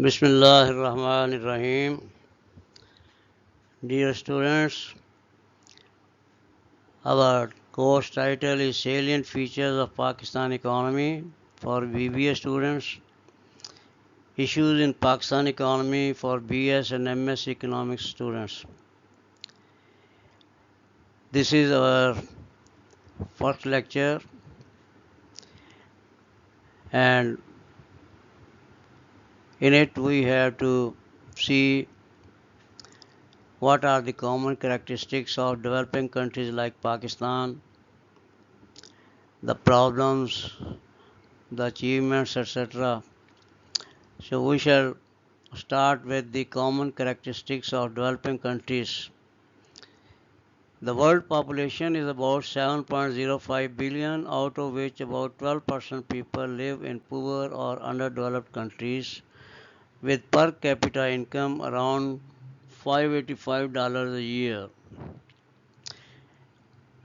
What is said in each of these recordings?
Bismillah ar-Rahman ar-Rahim. Dear students, our course title is Salient Features of Pakistan Economy for BBA students, Issues in Pakistan Economy for BS and MS Economics students. This is our first lecture, and in it we have to see what are the common characteristics of developing countries like Pakistan, the problems, the achievements, etc. So we shall start with the common characteristics of developing countries. The world population is about 7.05 billion, out of which about 12% people live in poor or underdeveloped countries, with per capita income around $585 a year.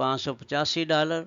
$585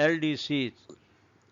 LDC।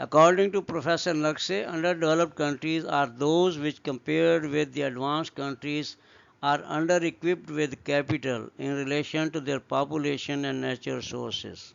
According to Professor Naqshbandi, underdeveloped countries are those which compared with the advanced countries are under-equipped with capital in relation to their population and natural resources.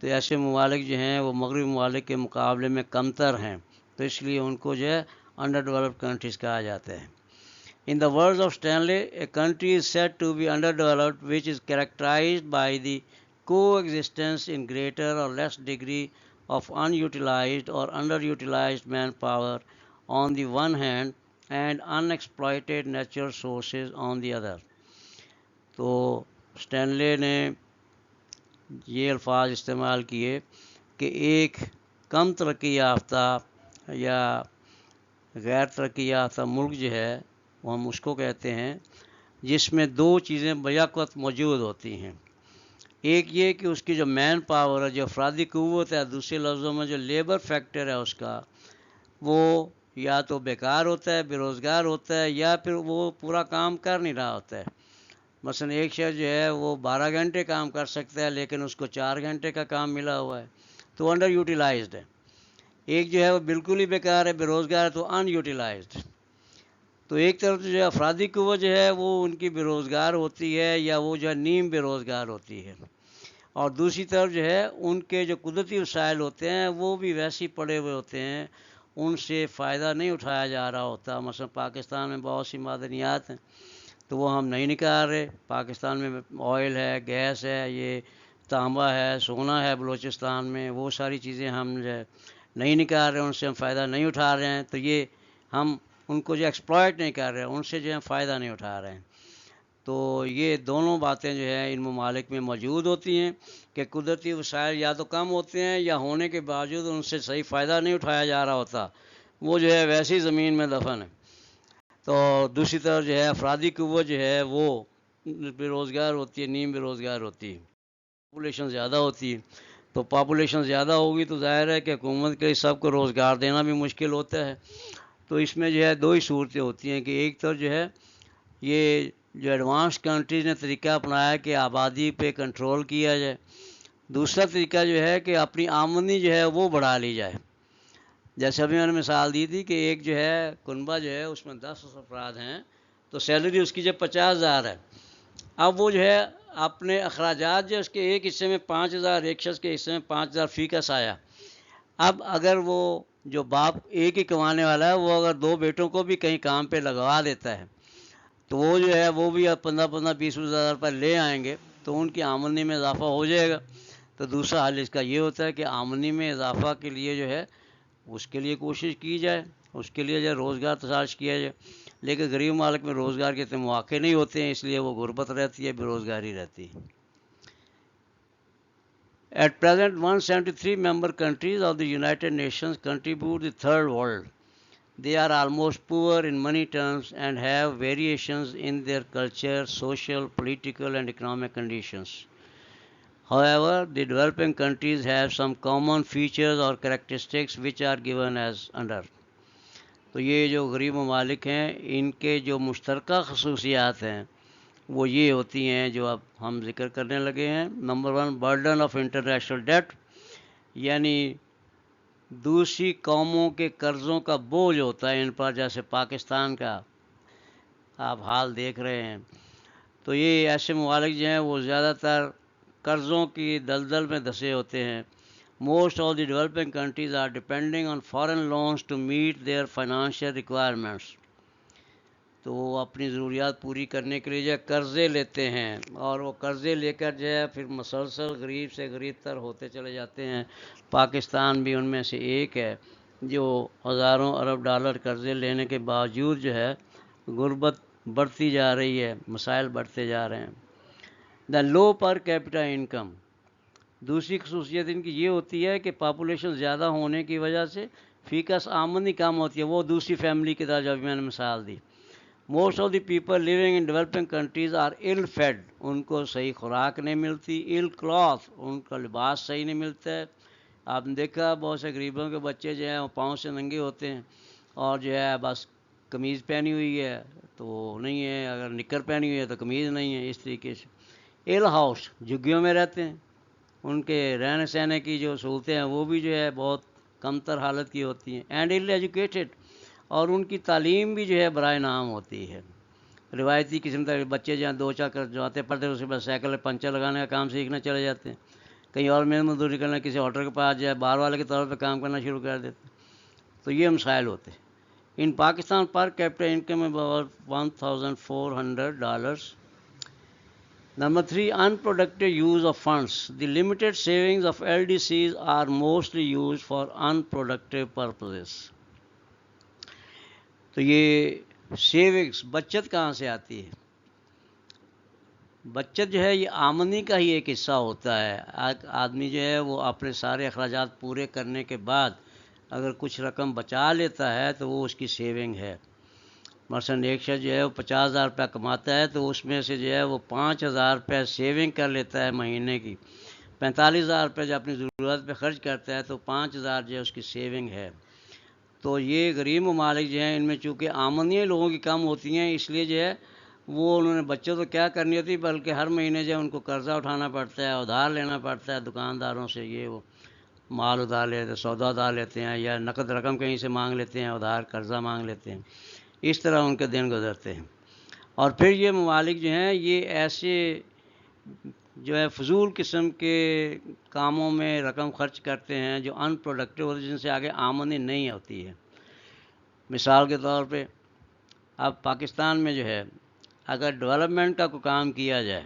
تو ایسے ممالک جو ہیں وہ مغربی ممالک کے مقابلے میں کمتر ہیں، تو اس لیے ان کو جو ہے انڈر ڈیولپڈ کنٹریز کہا جاتا ہے۔ In the words of Stanley, a country is said to be underdeveloped which is characterized by the coexistence in greater or less degree of unutilized or underutilized manpower on the one hand and unexploited natural sources on the other۔ تو Stanley نے یہ الفاظ استعمال کیے کہ ایک کم ترقی یافتہ یا غیر ترقی یافتہ ملک جو ہے وہ ہم اس کو کہتے ہیں جس میں دو چیزیں بیک وقت موجود ہوتی ہیں۔ ایک یہ کہ اس کی جو مین پاور ہے، جو افرادی قوت ہے، دوسرے لفظوں میں جو لیبر فیکٹر ہے اس کا، وہ یا تو بیکار ہوتا ہے، بے روزگار ہوتا ہے، یا پھر وہ پورا کام کر نہیں رہا ہوتا ہے۔ مثلا ایک شخص جو ہے وہ 12 گھنٹے کام کر سکتا ہے لیکن اس کو 4 گھنٹے کا کام ملا ہوا ہے، تو انڈر یوٹیلائزڈ ہے۔ ایک جو ہے وہ بالکل ہی بیکار ہے، بے روزگار ہے، تو ان یوٹیلائزڈ۔ تو ایک طرف جو ہے افرادی قوت جو ہے وہ ان کی بے روزگار ہوتی ہے یا وہ جو ہے نیم بے روزگار ہوتی ہے، اور دوسری طرف جو ہے ان کے جو قدرتی وسائل ہوتے ہیں وہ بھی ویسے ہی پڑے ہوئے ہوتے ہیں، ان سے فائدہ نہیں اٹھایا جا رہا ہوتا۔ مثلا پاکستان میں بہت سی معدنیات ہیں تو وہ ہم نہیں نکال رہے۔ پاکستان میں آئل ہے، گیس ہے، یہ تانبا ہے، سونا ہے بلوچستان میں، وہ ساری چیزیں ہم جو ہے نہیں نکال رہے، ان سے ہم فائدہ نہیں اٹھا رہے ہیں، تو یہ ہم ان کو جو ایکسپلائٹ نہیں کر رہے ہیں، ان سے جو ہے فائدہ نہیں اٹھا رہے ہیں۔ تو یہ دونوں باتیں جو ہے ان ممالک میں موجود ہوتی ہیں کہ قدرتی وسائل یا تو کم ہوتے ہیں یا ہونے کے باوجود ان سے صحیح فائدہ نہیں اٹھایا جا رہا ہوتا، وہ جو ہے ویسی زمین میں دفن ہے۔ تو دوسری طرف جو ہے افرادی قوت جو ہے وہ بے روزگار ہوتی ہے، نیم بے روزگار ہوتی ہے، پاپولیشن زیادہ ہوتی ہے۔ تو پاپولیشن زیادہ ہوگی تو ظاہر ہے کہ حکومت کے سب کو روزگار دینا بھی مشکل ہوتا ہے۔ تو اس میں جو ہے دو ہی صورتیں ہوتی ہیں کہ ایک طرف جو ہے یہ جو ایڈوانس کنٹریز نے طریقہ اپنایا کہ آبادی پہ کنٹرول کیا جائے، دوسرا طریقہ جو ہے کہ اپنی آمدنی جو ہے وہ بڑھا لی جائے۔ جیسے ابھی میں نے مثال دی تھی کہ ایک جو ہے کنبہ جو ہے اس میں 10 افراد ہیں تو سیلری اس کی جب 50,000 ہے، اب وہ جو ہے اپنے اخراجات جو اس کے ایک حصے میں 5,000، ایک شخص کے حصے میں 5,000 فی کس آیا۔ اب اگر وہ جو باپ ایک ہی کمانے والا ہے وہ اگر 2 بیٹوں کو بھی کہیں کام پہ لگوا دیتا ہے تو وہ جو ہے وہ بھی اب 15-15 20,000 روپے لے آئیں گے تو ان کی آمدنی میں اضافہ ہو جائے گا۔ تو دوسرا حل اس کا یہ ہوتا ہے کہ آمدنی میں اضافہ کے لیے جو ہے اس کے لیے کوشش کی جائے، اس کے لیے جو روزگار تلاش کیا جائے، لیکن غریب ممالک میں روزگار کے اتنے مواقع نہیں ہوتے ہیں، اس لیے وہ غربت رہتی ہے، بے روزگاری رہتی ہے۔ At present, 173 member countries of the United Nations contribute the third world. They are almost poor in money terms and have variations in their culture, social, political, and economic conditions. However, the developing countries have some common features or characteristics which are given as under. تو یہ جو غریب ممالک ہیں ان کے جو مشترکہ خصوصیات ہیں وہ یہ ہوتی ہیں جو اب ہم ذکر کرنے لگے ہیں۔ Number 1، burden of international debt, یعنی دوسری قوموں کے قرضوں کا بوجھ ہوتا ہے ان پر، جیسے پاکستان کا آپ حال دیکھ رہے ہیں۔ تو یہ ایسے ممالک جو ہیں وہ زیادہ تر قرضوں کی دلدل میں دھسے ہوتے ہیں۔ Most of the developing countries are depending on foreign loans to meet their financial requirements. تو وہ اپنی ضروریات پوری کرنے کے لیے جو ہے قرضے لیتے ہیں، اور وہ قرضے لے کر جو ہے پھر مسلسل غریب سے غریب تر ہوتے چلے جاتے ہیں۔ پاکستان بھی ان میں سے ایک ہے جو ہزاروں ارب ڈالر قرضے لینے کے باوجود جو ہے غربت بڑھتی جا رہی ہے، مسائل بڑھتے جا رہے ہیں۔ دا لو پر کیپٹا انکم، دوسری خصوصیت ان کی یہ ہوتی ہے کہ پاپولیشن زیادہ ہونے کی وجہ سے فی کس آمدنی کم ہوتی ہے، وہ دوسری فیملی کی طرح جو ابھی میں نے مثال دی۔ Most of the people living in developing countries are ill fed، ان کو صحیح خوراک نہیں ملتی، ill cloth، ان کا لباس صحیح نہیں ملتا ہے۔ آپ نے دیکھا بہت سے غریبوں کے بچے جو ہیں وہ پاؤں سے ننگے ہوتے ہیں، اور جو ہے بس قمیض پہنی ہوئی ہے تو نہیں ہے، اگر نکر پہنی ہوئی ہے تو قمیض نہیں ہے، اس طریقے سے۔ ill house، جھگیوں میں رہتے ہیں، ان کے رہنے سہنے کی جو سہولتیں ہیں وہ بھی جو ہے بہت کم تر حالت کی ہوتی ہیں۔ اینڈ ill educated، اور ان کی تعلیم بھی جو ہے برائے نام ہوتی ہے۔ روایتی قسم کے بچے جو ہیں 2 4 جو آتے پڑھتے ہیں اس کے بعد سائیکل پنچر لگانے کا کام سیکھنے چلے جاتے ہیں، کہیں اور محنت مزدوری کرنا، کسی ہوٹل کے پاس جائے، بار والے کے طور پہ کام کرنا شروع کر دیتے. تو یہ مسائل ہوتے. ان پاکستان پر capital income about $1,400. Number 3, unproductive use of funds. The limited savings of LDCs are mostly used for unproductive purposes. تو یہ سیونگز، بچت کہاں سے آتی ہے؟ بچت جو ہے یہ آمدنی کا ہی ایک حصہ ہوتا ہے. آدمی جو ہے وہ اپنے سارے اخراجات پورے کرنے کے بعد اگر کچھ رقم بچا لیتا ہے تو وہ اس کی سیونگ ہے. مثلاً ایک شخص جو ہے وہ 50,000 روپیہ کماتا ہے تو اس میں سے جو ہے وہ 5,000 روپیہ سیونگ کر لیتا ہے مہینے کی. 45,000 روپیہ جو اپنی ضرورت پہ خرچ کرتا ہے تو 5,000 جو ہے اس کی سیونگ ہے. تو یہ غریب ممالک جو ہیں ان میں چونکہ آمدنیاں لوگوں کی کم ہوتی ہیں، اس لیے جو ہے وہ انہوں نے بچوں تو کیا کرنی ہوتی بلکہ ہر مہینے جو ہے ان کو قرضہ اٹھانا پڑتا ہے، ادھار لینا پڑتا ہے دکانداروں سے. یہ وہ مال ادھار لیتے ہیں، سودا ادھار لیتے ہیں، یا نقد رقم کہیں سے مانگ لیتے ہیں، ادھار قرضہ مانگ لیتے ہیں. اس طرح ان کے دن گزرتے ہیں. اور پھر یہ ممالک جو ہیں یہ ایسے جو ہے فضول قسم کے کاموں میں رقم خرچ کرتے ہیں جو ان پروڈکٹیو ہوتے ہیں، جن سے آگے آمدنی نہیں ہوتی ہے. مثال کے طور پہ اب پاکستان میں جو ہے اگر ڈیولپمنٹ کا کوئی کام کیا جائے،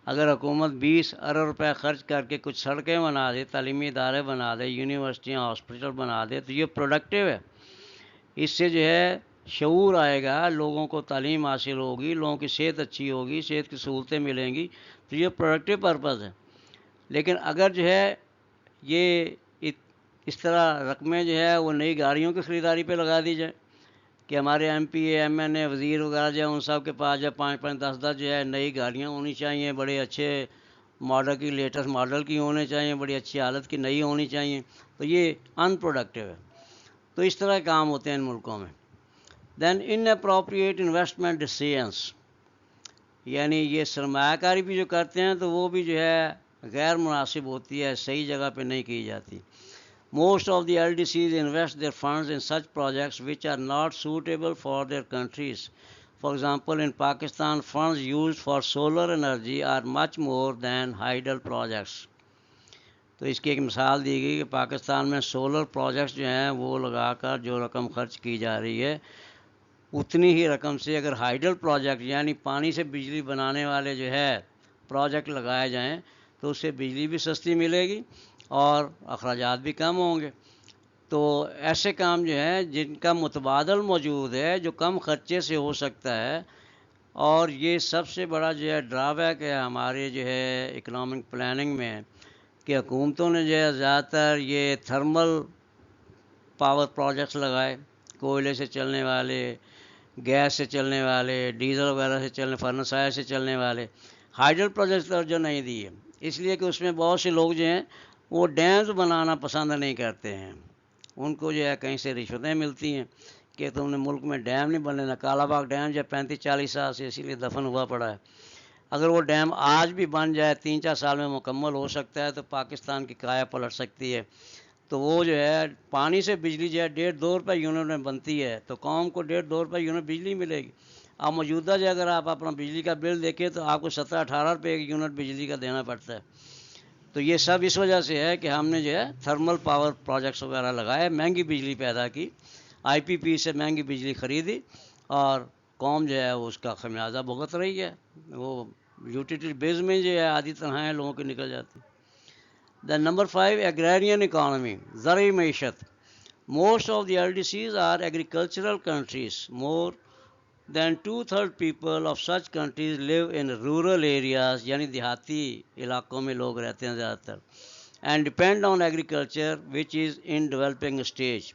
اگر حکومت 20 ارب روپے خرچ کر کے کچھ سڑکیں بنا دے، تعلیمی ادارے بنا دے، یونیورسٹیاں، ہاسپٹل بنا دے تو یہ پروڈکٹیو ہے. اس سے جو ہے شعور آئے گا، لوگوں کو تعلیم حاصل ہوگی، لوگوں کی صحت اچھی ہوگی، صحت کی سہولتیں ملیں گی، تو یہ پروڈکٹیو پرپز ہے. لیکن اگر جو ہے یہ اس طرح رقمیں جو ہے وہ نئی گاڑیوں کی خریداری پہ لگا دی جائے کہ ہمارے ایم پی اے، ایم این اے، وزیر وغیرہ جو ہے ان سب کے پاس جو 5-5 10-10 جو ہے نئی گاڑیاں ہونی چاہیے، بڑے اچھے ماڈل کی، لیٹسٹ ماڈل کی ہونے چاہیے، بڑی اچھی حالت کی نئی ہونی چاہیے، تو یہ ان پروڈکٹیو ہے. تو اس طرح کام ہوتے ہیں ان ملکوں میں. دین اناپروپریٹ انویسٹمنٹ ڈیسیژنس، یعنی یہ سرمایہ کاری بھی جو کرتے ہیں تو وہ بھی جو ہے غیر مناسب ہوتی ہے، صحیح جگہ پہ نہیں کی جاتی. Most of the LDCs invest their funds in such projects which are not suitable for their countries. For example, in Pakistan, funds used for solar energy are much more than hydel projects. تو اس کی ایک مثال دی گئی کہ پاکستان میں solar projects جو ہیں وہ لگا کر جو رقم خرچ کی جا رہی ہے اتنی ہی رقم سے اگر ہائیڈل پروجیکٹ یعنی پانی سے بجلی بنانے والے جو ہے پروجیکٹ لگائے جائیں تو اس سے بجلی بھی سستی ملے گی اور اخراجات بھی کم ہوں گے. تو ایسے کام جو ہیں جن کا متبادل موجود ہے، جو کم خرچے سے ہو سکتا ہے، اور یہ سب سے بڑا جو ہے ڈرا بیک ہے ہمارے جو ہے اکنامک پلاننگ میں کہ حکومتوں نے جو ہے زیادہ تر یہ تھرمل پاور پروجیکٹس لگائے، کوئلے سے چلنے والے، گیس سے چلنے والے، ڈیزل وغیرہ سے چلنے، فرنس آئل سے چلنے والے. ہائیڈل پروجیکٹس توجہ نہیں دی ہے، اس لیے کہ اس میں بہت سے لوگ جو ہیں وہ ڈیمز بنانا پسند نہیں کرتے ہیں. ان کو جو ہے کہیں سے رشوتیں ملتی ہیں کہ تم نے ملک میں ڈیم نہیں بننے. کالا باغ ڈیم جو 35-40 سال سے اسی لیے دفن ہوا پڑا ہے. اگر وہ ڈیم آج بھی بن جائے، 3-4 سال میں مکمل ہو سکتا ہے تو پاکستان کی کایا پلٹ سکتی ہے. تو وہ جو ہے پانی سے بجلی جو ہے 1.5-2 روپے یونٹ میں بنتی ہے تو قوم کو 1.5-2 روپے یونٹ بجلی ملے گی. اب موجودہ جو اگر آپ اپنا بجلی کا بل دیکھیں تو آپ کو 17-18 روپے ایک یونٹ بجلی کا دینا پڑتا ہے. تو یہ سب اس وجہ سے ہے کہ ہم نے جو ہے تھرمل پاور پروجیکٹس وغیرہ لگائے، مہنگی بجلی پیدا کی، آئی پی پی سے مہنگی بجلی خریدی اور قوم جو ہے اس کا خمیازہ بھگت رہی ہے. وہ یوٹیلیٹی بلز میں جو ہے آدھی تنہائیں لوگوں کی نکل جاتی. Then number 5, agrarian economy, زرعی معیشت. Most of the LDCs are agricultural countries. More than 2/3 people of such countries live in rural areas, یعنی دیہاتی علاقوں میں لوگ رہتے ہیں زیادہ تر, and depend on agriculture which is in developing stage.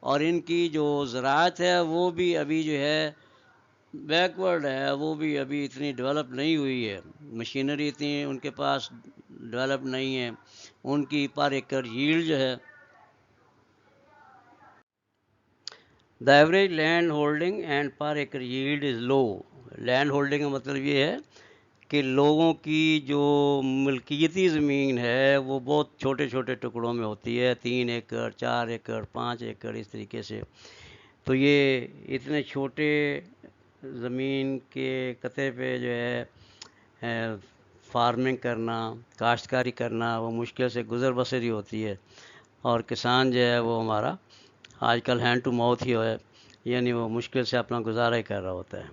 اور ان کی جو زراعت ہے وہ بھی ابھی جو ہے بیکورڈ ہے، وہ بھی ابھی اتنی ڈیولپ نہیں ہوئی ہے، مشینری اتنی ان کے پاس ڈیولپ نہیں ہے. ان کی پر ایکڑ ییلڈ جو ہے، the average land holding and per acre yield is low. Land holding کا مطلب یہ ہے کہ لوگوں کی جو ملکیتی زمین ہے وہ بہت چھوٹے چھوٹے ٹکڑوں میں ہوتی ہے، 3 ایکڑ، 4 ایکڑ، 5 ایکڑ، اس طریقے سے. تو یہ اتنے چھوٹے زمین کے قطعے پہ جو ہے فارمنگ کرنا، کاشتکاری کرنا وہ مشکل سے گزر بسر ہی ہوتی ہے، اور کسان جو ہے وہ ہمارا آج کل ہینڈ ٹو ماؤتھ ہی ہے، یعنی وہ مشکل سے اپنا گزارا ہی کر رہا ہوتا ہے۔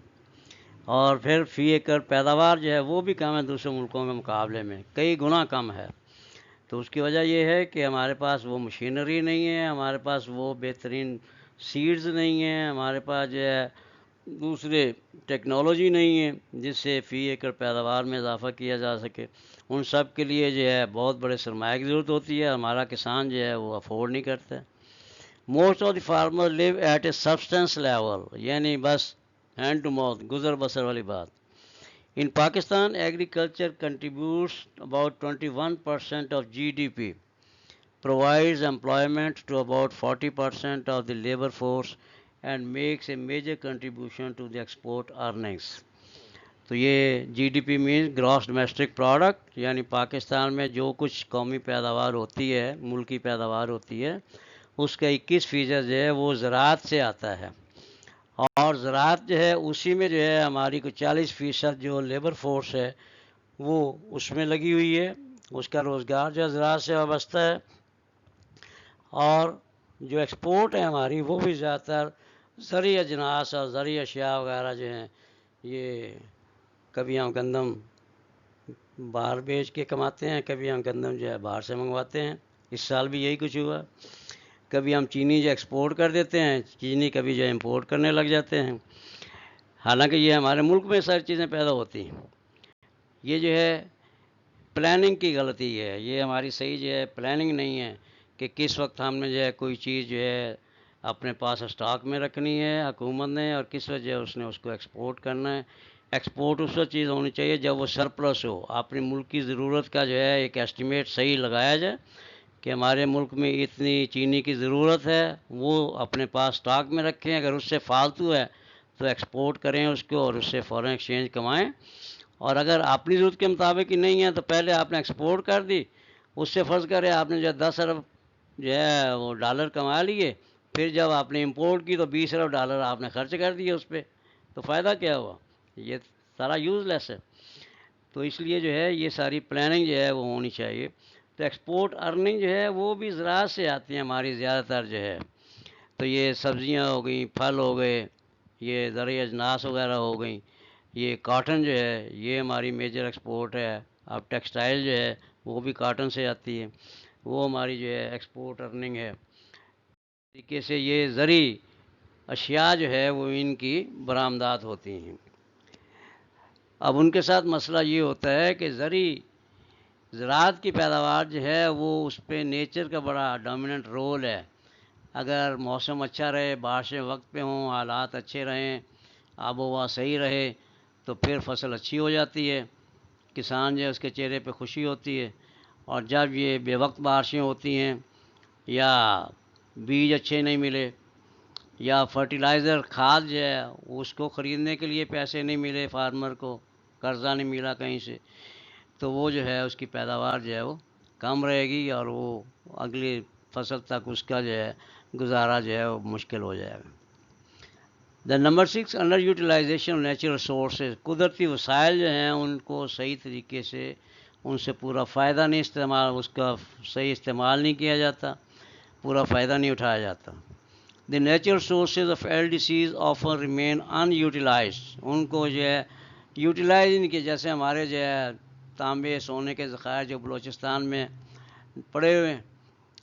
اور پھر فی ایکڑ پیداوار جو ہے وہ بھی کم ہے دوسرے ملکوں کے مقابلے میں، کئی گنا کم ہے۔ تو اس کی وجہ یہ ہے کہ ہمارے پاس وہ مشینری نہیں ہے، ہمارے پاس وہ بہترین سیڈز نہیں ہیں، ہمارے پاس جو ہے دوسرے ٹیکنالوجی نہیں ہے جس سے فی ایکڑ پیداوار میں اضافہ کیا جا سکے۔ ان سب کے لیے جو ہے بہت بڑے سرمایہ کی ضرورت ہوتی ہے، ہمارا کسان جو ہے وہ افورڈ نہیں کرتا۔ Most of the farmer live at a subsistence level, یعنی بس ہینڈ ٹو ماؤتھ، گزر بسر والی بات۔ In Pakistan, agriculture contributes about 21% of GDP, provides employment to about 40% of the labor force, and makes a major contribution to the export earnings. تو یہ G D P minus gross domestic product, یعنی پاکستان میں جو کچھ قومی پیداوار ہوتی ہے، ملکی پیداوار ہوتی ہے، اس کا 21% جو ہے وہ زراعت سے آتا ہے، اور زراعت جو ہے اسی میں جو ہے ہماری کو 40% جو لیبر فورس ہے وہ اس میں لگی ہوئی ہے، اس کا روزگار جو ہے زراعت سے وابستہ ہے، اور جو ایکسپورٹ ہے ہماری وہ بھی زیادہ تر زرعی اجناس اور زرعی اشیاء وغیرہ جو ہیں، یہ کبھی ہم گندم باہر بیچ کے کماتے ہیں، کبھی ہم گندم جو ہے باہر سے منگواتے ہیں۔ اس سال بھی یہی کچھ ہوا، کبھی ہم چینی جو ایکسپورٹ کر دیتے ہیں، چینی کبھی جو امپورٹ کرنے لگ جاتے ہیں، حالانکہ یہ ہمارے ملک میں ساری چیزیں پیدا ہوتی ہیں۔ یہ جو ہے پلاننگ کی غلطی ہے، یہ ہماری صحیح جو ہے پلاننگ نہیں ہے کہ کس وقت ہم نے جو ہے کوئی چیز جو ہے اپنے پاس اسٹاک میں رکھنی ہے حکومت نے، اور کس وقت جو ہے اس نے اس کو ایکسپورٹ کرنا ہے۔ ایکسپورٹ اس وقت چیز ہونی چاہیے جب وہ سرپلس ہو، اپنی ملک کی ضرورت کا جو ہے ایک ایسٹیمیٹ صحیح لگایا جائے کہ ہمارے ملک میں اتنی چینی کی ضرورت ہے، وہ اپنے پاس اسٹاک میں رکھیں، اگر اس سے فالتو ہے تو ایکسپورٹ کریں اس کو اور اس سے فورن ایکسچینج کمائیں، اور اگر اپنی ضرورت کے مطابق ہی نہیں ہے تو پہلے آپ نے ایکسپورٹ کر دی، اس سے فرض کرے آپ نے جو ہے 10 ارب جو ہے وہ ڈالر کما لیے، پھر جب آپ نے امپورٹ کی تو 20 ارب ڈالر آپ نے خرچ کر دیے اس پہ، تو فائدہ کیا ہوا؟ یہ سارا یوز لیس ہے۔ تو اس لیے جو ہے یہ ساری پلاننگ جو ہے وہ ہونی چاہیے۔ تو ایکسپورٹ ارننگ جو ہے وہ بھی زراعت سے آتی ہیں ہماری زیادہ تر جو ہے، تو یہ سبزیاں ہو گئیں، پھل ہو گئے، یہ زرعی اجناس وغیرہ ہو گئیں، یہ کاٹن جو ہے یہ ہماری میجر ایکسپورٹ ہے، اب ٹیکسٹائل جو ہے وہ بھی کاٹن سے آتی ہے، وہ ہماری جو ہے ایکسپورٹ ارننگ ہے۔ اس طریقے سے یہ زرعی اشیاء جو ہے وہ ان کی برآمدات ہوتی ہیں۔ اب ان کے ساتھ مسئلہ یہ ہوتا ہے کہ زراعت کی پیداوار جو ہے وہ اس پہ نیچر کا بڑا ڈومیننٹ رول ہے۔ اگر موسم اچھا رہے، بارشیں وقت پہ ہوں، حالات اچھے رہیں، آب و ہوا صحیح رہے تو پھر فصل اچھی ہو جاتی ہے، کسان جو ہے اس کے چہرے پہ خوشی ہوتی ہے۔ اور جب یہ بے وقت بارشیں ہوتی ہیں، یا بیج اچھے نہیں ملے، یا فرٹیلائزر کھاد جو ہے اس کو خریدنے کے لیے پیسے نہیں ملے، فارمر کو قرضہ نہیں ملا کہیں سے، تو وہ جو ہے اس کی پیداوار جو ہے وہ کم رہے گی، اور وہ اگلی فصل تک اس کا جو ہے گزارا جو ہے وہ مشکل ہو جائے گا۔ نمبر 6، انڈر یوٹیلائزیشن نیچرل سورسز، قدرتی وسائل جو ہیں ان کو صحیح طریقے سے ان سے پورا فائدہ نہیں اس کا صحیح استعمال نہیں کیا جاتا، پورا فائدہ نہیں اٹھایا جاتا۔ The natural sources of L D Cs often remain unutilised, ان کو جو ہے یوٹیلائز نہیں کیا، جیسے ہمارے جو ہے تانبے سونے کے ذخائر جو بلوچستان میں پڑے ہوئے ہیں،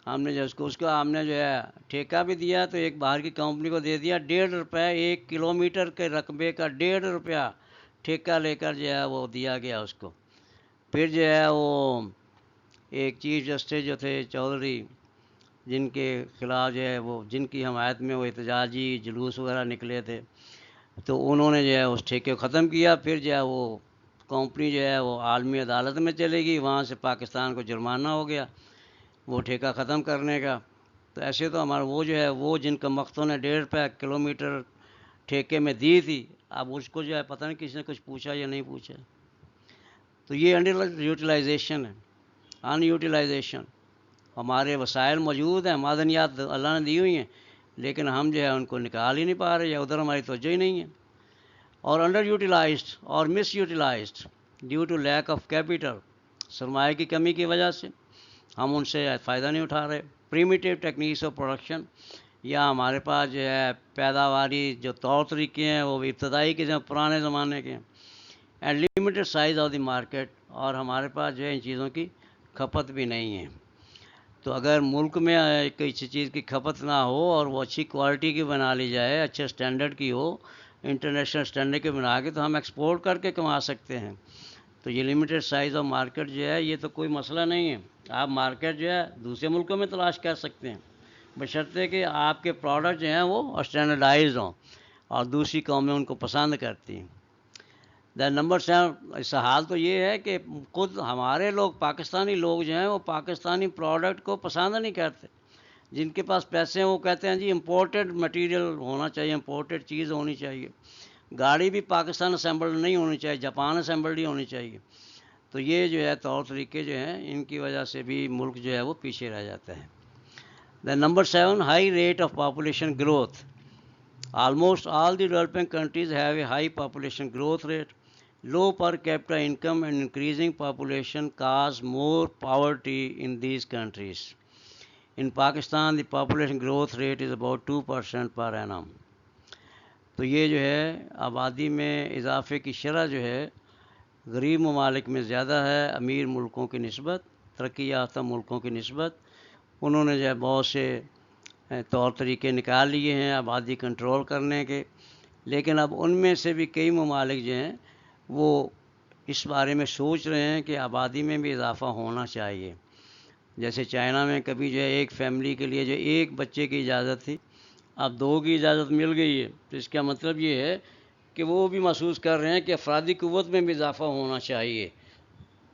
ہم نے جو اس کو ہم نے جو ہے ٹھیکہ بھی دیا، تو ایک باہر کی کمپنی کو دے دیا، 1.5 روپے 1 کلومیٹر کے رقبے کا 1.5 روپیہ ٹھیکہ لے کر جو ہے وہ دیا گیا اس کو۔ پھر جو ہے وہ ایک چیف جسٹس جو تھے چودھری، جن کے خلاف جو ہے وہ جن کی حمایت میں وہ احتجاجی جلوس وغیرہ نکلے تھے، تو انہوں نے جو ہے اس ٹھیکے کو ختم کیا۔ پھر جو ہے وہ کمپنی جو ہے وہ عالمی عدالت میں چلے گی، وہاں سے پاکستان کو جرمانہ ہو گیا وہ ٹھیکہ ختم کرنے کا۔ تو ایسے تو ہمارا وہ جو ہے وہ جن کا مقتوں نے 1.5 روپے کلومیٹر ٹھیکے میں دی تھی، اب اس کو جو ہے پتہ نہیں کسی نے کچھ پوچھا یا نہیں پوچھا۔ تو یہ انڈر یوٹیلائزیشن ہے، ان یوٹیلائزیشن۔ ہمارے وسائل موجود ہیں، معدنیات اللہ نے دی ہوئی ہیں، لیکن ہم جو ہے ان کو نکال ہی نہیں پا رہے، یا ادھر ہماری توجہ ہی نہیں ہے۔ اور انڈر یوٹیلائزڈ اور misutilised, due to lack of capital, سرمایہ کی کمی کی وجہ سے ہم ان سے فائدہ نہیں اٹھا رہے. پریمیٹیو ٹیکنیکس آف پروڈکشن، یا ہمارے پاس جو ہے پیداواری جو طور طریقے ہیں وہ ابتدائی کے پرانے زمانے کے ہیں. And limited size of the market, اور ہمارے پاس جو ہے ان چیزوں کی کھپت بھی نہیں ہے. تو اگر ملک میں کسی چیز کی کھپت نہ ہو اور وہ اچھی کوالٹی کی بنا لی جائے، اچھے اسٹینڈرڈ کی ہو، انٹرنیشنل اسٹینڈرڈ کی بنا کے، تو ہم ایکسپورٹ کر کے کما سکتے ہیں. تو یہ لمیٹڈ سائز آف مارکیٹ جو ہے یہ تو کوئی مسئلہ نہیں ہے. آپ مارکیٹ جو ہے دوسرے ملکوں میں تلاش کر سکتے ہیں، بشرطے کہ آپ کے پروڈکٹ جو ہیں وہ اسٹینڈرڈائزڈ ہوں اور دوسری قومیں ان کو پسند کرتی ہیں. دین نمبر 7، اس حال تو یہ ہے کہ خود ہمارے لوگ، پاکستانی لوگ جو ہیں وہ پاکستانی پروڈکٹ کو پسند نہیں کرتے. جن کے پاس پیسے ہیں وہ کہتے ہیں جی امپورٹڈ مٹیریل ہونا چاہیے، امپورٹڈ چیز ہونی چاہیے. گاڑی بھی پاکستان اسمبلڈ نہیں ہونی چاہیے، جاپان اسمبلڈ ہی ہونی چاہیے. تو یہ جو ہے طور طریقے جو ہیں ان کی وجہ سے بھی ملک جو ہے وہ پیچھے رہ جاتا ہے. Then number 7، high rate of population growth. Almost all the developing countries have a high population growth rate. Low per capita income and increasing population cause more poverty in these countries. In Pakistan, the population growth rate is about 2% per annum. تو یہ جو ہے آبادی میں اضافے کی شرح جو ہے غریب ممالک میں زیادہ ہے امیر ملکوں کی نسبت، ترقی یافتہ ملکوں کی نسبت. انہوں نے جو ہے بہت سے طور طریقے نکال لیے ہیں آبادی کنٹرول کرنے کے، لیکن اب ان میں سے بھی کئی ممالک جو ہیں وہ اس بارے میں سوچ رہے ہیں کہ آبادی میں بھی اضافہ ہونا چاہیے. جیسے چائنا میں کبھی جو ہے ایک فیملی کے لیے جو ایک بچے کی اجازت تھی، اب 2 کی اجازت مل گئی ہے. تو اس کا مطلب یہ ہے کہ وہ بھی محسوس کر رہے ہیں کہ افرادی قوت میں بھی اضافہ ہونا چاہیے.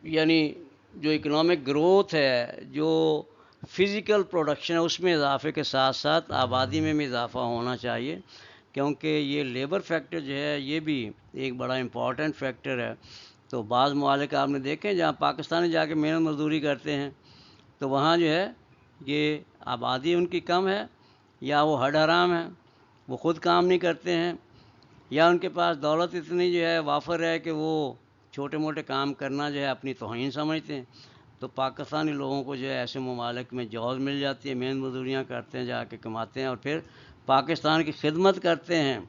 یعنی جو اکنامک گروتھ ہے، جو فزیکل پروڈکشن ہے، اس میں اضافے کے ساتھ ساتھ آبادی میں بھی اضافہ ہونا چاہیے، کیونکہ یہ لیبر فیکٹر جو ہے یہ بھی ایک بڑا امپورٹنٹ فیکٹر ہے. تو بعض ممالک آپ نے دیکھیں جہاں پاکستانی جا کے محنت مزدوری کرتے ہیں، تو وہاں جو ہے یہ آبادی ان کی کم ہے، یا وہ ہڈ حرام ہیں، وہ خود کام نہیں کرتے ہیں، یا ان کے پاس دولت اتنی جو ہے وافر ہے کہ وہ چھوٹے موٹے کام کرنا جو ہے اپنی توہین سمجھتے ہیں. تو پاکستانی لوگوں کو جو ہے ایسے ممالک میں جاب مل جاتی ہے، محنت مزدوریاں کرتے ہیں، جا کے کماتے ہیں اور پھر پاکستان کی خدمت کرتے ہیں،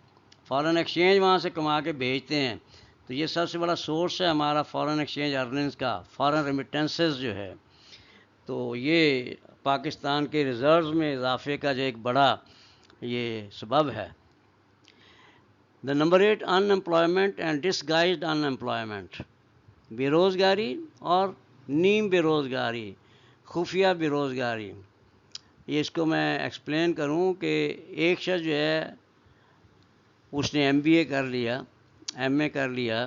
فارن ایکسچینج وہاں سے کما کے بھیجتے ہیں. تو یہ سب سے بڑا سورس ہے ہمارا فارن ایکسچینج ارننگز کا، فارن ریمیٹنسز جو ہے. تو یہ پاکستان کے ریزروز میں اضافے کا جو ایک بڑا یہ سبب ہے. The number 8، in employment and disguised in employment. بے روزگاری اور نیم بے روزگاری، خفیہ بے روزگاری. یہ اس کو میں ایکسپلین کروں کہ ایک شخص جو ہے اس نے MBA کر لیا، MA کر لیا،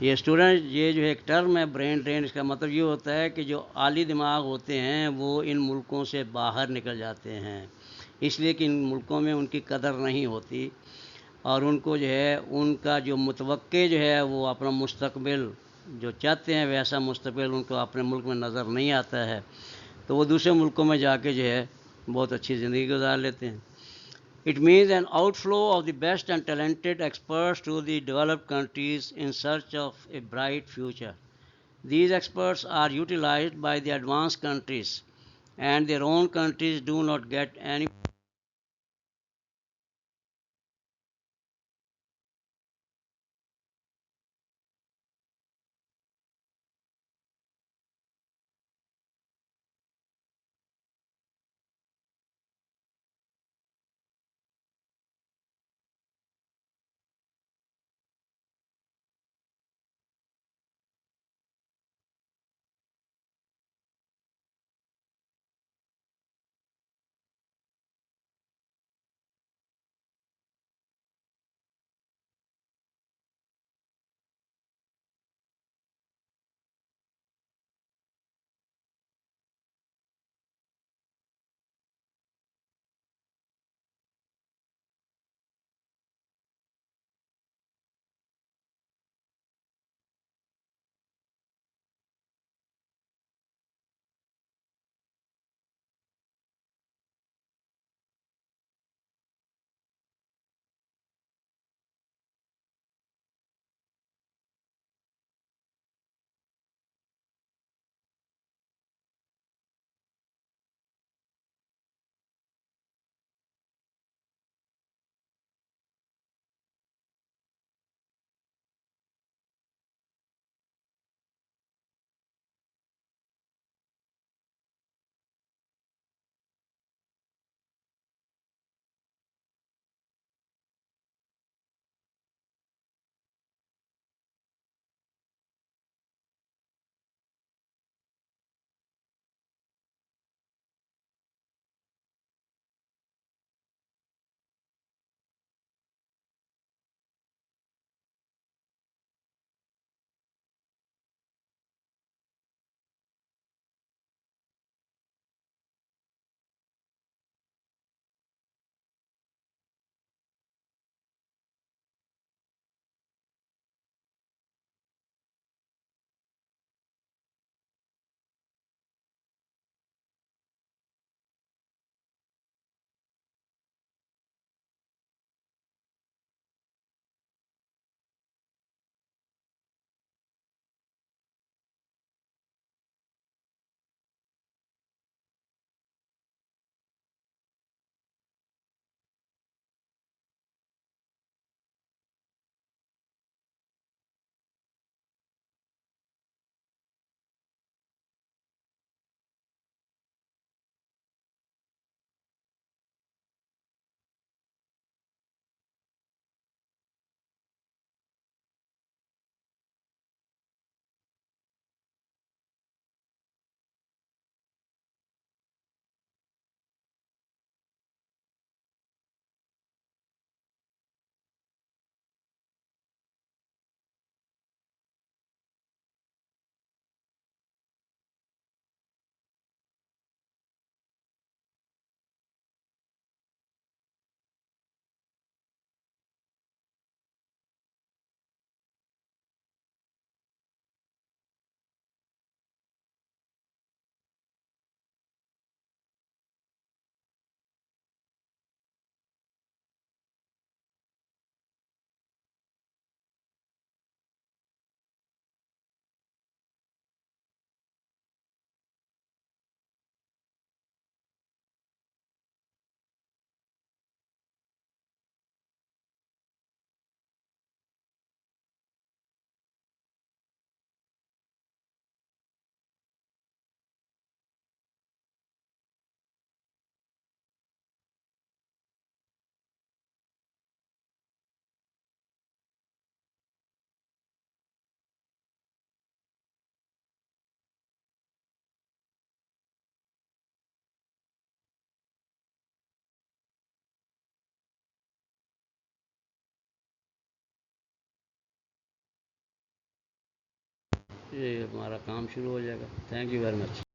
یہ اسٹوڈنٹ، یہ جو ہے ایک ٹرم ہے برین ڈرین، اس کا مطلب یہ ہوتا ہے کہ جو عالی دماغ ہوتے ہیں وہ ان ملکوں سے باہر نکل جاتے ہیں، اس لیے کہ ان ملکوں میں ان کی قدر نہیں ہوتی، اور ان کو جو ہے ان کا جو متوقع جو ہے وہ اپنا مستقبل جو چاہتے ہیں ویسا مستقبل ان کو اپنے ملک میں نظر نہیں آتا ہے، تو وہ دوسرے ملکوں میں جا کے جو ہے بہت اچھی زندگی گزار لیتے ہیں. It means an outflow of the best and talented experts to the developed countries in search of a bright future. These experts are utilized by the advanced countries, and their own countries do not get any یہ ہمارا کام شروع ہو جائے گا. Thank you very much.